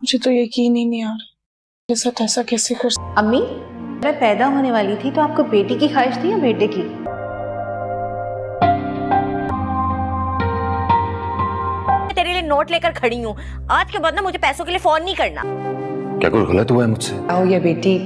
मुझे तो यकीन ही नहीं आ रहा मेरे साथ ऐसा कैसे कर अम्मी, मैं पैदा होने वाली थी तो आपको बेटी की ख्वाहिश थी या बेटे की? तेरे लिए नोट लेकर खड़ी हूँ। आज के बाद ना मुझे पैसों के लिए फोन नहीं करना। क्या कुछ गलत हुआ है मुझसे? आओ ये बेटी,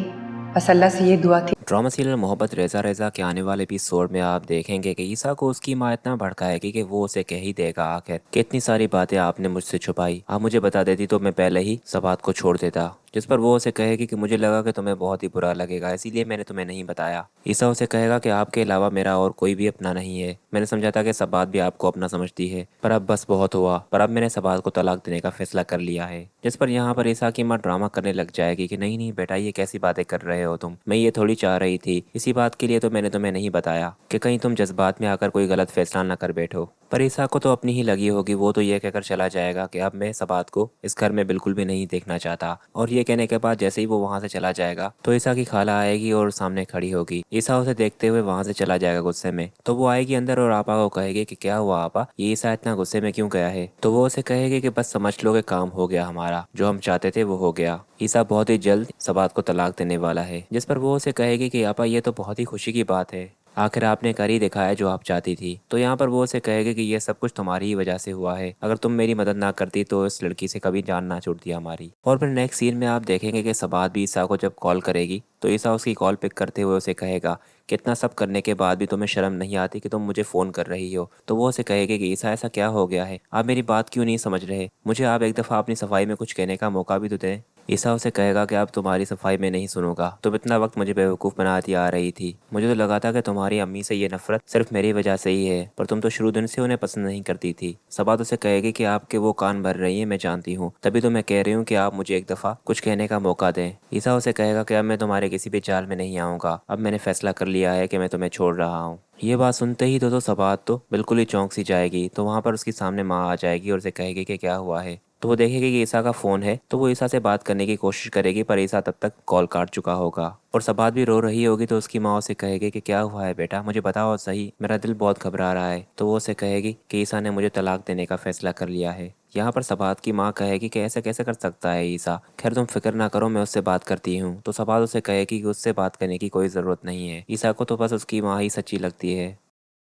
बस अल्लाह से ये दुआ थी। ड्रामा सीरियल मोहब्बत रेज़ा रेज़ा के आने वाले एपिसोड में आप देखेंगे कि ईसा को उसकी माँ इतना भड़काएगी कि वो उसे कह ही देगा आखिर कितनी सारी बातें आपने मुझसे छुपाई, आप मुझे बता देती तो मैं पहले ही सबात को छोड़ देता। जिस पर वो उसे कहेगी कि मुझे लगा कि तुम्हें बहुत ही बुरा लगेगा इसीलिए मैंने तुम्हें नहीं बताया। ईसा उसे कहेगा कि आपके अलावा मेरा और कोई भी अपना नहीं है। मैंने समझा था कि सबात भी आपको अपना समझती है पर अब बस बहुत हुआ, पर अब मैंने सबात को तलाक देने का फैसला कर लिया है। जिस पर यहाँ पर ईसा की माँ ड्रामा करने लग जाएगी कि नहीं नहीं बेटा, ये कैसी बातें कर रहे हो तुम, मैं ये थोड़ी चाह रही थी, इसी बात के लिए तो मैंने तुम्हें नहीं बताया कि कहीं तुम जज्बात में आकर कोई गलत फैसला न कर बैठो। पर ईसा को तो अपनी ही लगी होगी, वो तो ये कहकर चला जाएगा कि अब मैं सबात को इस घर में बिल्कुल भी नहीं देखना चाहता। और ये कहने के बाद जैसे ही वो वहाँ से चला जाएगा तो ईसा की खाला आएगी और सामने खड़ी होगी। ईसा उसे देखते हुए वहाँ से चला जाएगा गुस्से में, तो वो आएगी अंदर और आपा को कहेगी कि क्या हुआ आपा, ये ईसा इतना गुस्से में क्यों गया है? तो वो उसे कहेगी कि बस समझ लो कि काम हो गया, हमारा जो हम चाहते थे वो हो गया। ईसा बहुत ही जल्द सबात को तलाक देने वाला है। जिस पर वो उसे कहेगी कि आपा ये तो बहुत ही खुशी की बात है, आखिर आपने कर ही दिखाया जो आप चाहती थी। तो यहाँ पर वो उसे कहेगी कि ये सब कुछ तुम्हारी ही वजह से हुआ है, अगर तुम मेरी मदद ना करती तो इस लड़की से कभी जान ना छूटती हमारी। और फिर नेक्स्ट सीन में आप देखेंगे कि सबात भी ईसा को जब कॉल करेगी तो ईसा उसकी कॉल पिक करते हुए उसे कहेगा कि इतना सब करने के बाद भी तुम्हें शर्म नहीं आती कि तुम मुझे फ़ोन कर रही हो? तो वो उसे कहेगी कि ईसा ऐसा क्या हो गया है, आप मेरी बात क्यों नहीं समझ रहे, मुझे आप एक दफ़ा अपनी सफाई में कुछ कहने का मौका भी तो दें। ईसा उसे कहेगा कि अब तुम्हारी सफाई में नहीं सुनूंगा, तुम इतना वक्त मुझे बेवकूफ़ बनाती आ रही थी, मुझे तो लगा था कि तुम्हारी अम्मी से ये नफरत सिर्फ मेरी वजह से ही है, पर तुम तो शुरू दिन से उन्हें पसंद नहीं करती थी। सबात उसे कहेगी कि आपके वो कान भर रही है, मैं जानती हूँ, तभी तो मैं कह रही हूँ कि आप मुझे एक दफ़ा कुछ कहने का मौका दें। ईसा उसे कहेगा कि अब मैं तुम्हारे किसी भी चाल में नहीं आऊँगा, अब मैंने फैसला कर लिया है कि मैं तुम्हें छोड़ रहा हूँ। ये बात सुनते ही तो सबात तो बिल्कुल ही चौंक सी जाएगी। तो वहाँ पर उसके सामने माँ आ जाएगी और उसे कहेगी कि क्या हुआ है। तो वो देखेगी कि ईसा का फ़ोन है, तो वो ईसा से बात करने की कोशिश करेगी पर ईसा तब तक कॉल काट चुका होगा। और सबात भी रो रही होगी तो उसकी माँ उसे कहेगी कि क्या हुआ है बेटा, मुझे बताओ सही, मेरा दिल बहुत घबरा रहा है। तो वो उसे कहेगी कि ईसा ने मुझे तलाक देने का फैसला कर लिया है। यहाँ पर सबात की माँ कहेगी कि ऐसे कैसे कर सकता है ईसा, खैर तुम फिक्र ना करो, मैं उससे बात करती हूँ। तो सबात उसे कहेगी कि उससे बात करने की कोई ज़रूरत नहीं है, ईसा को तो बस उसकी माँ ही सच्ची लगती है।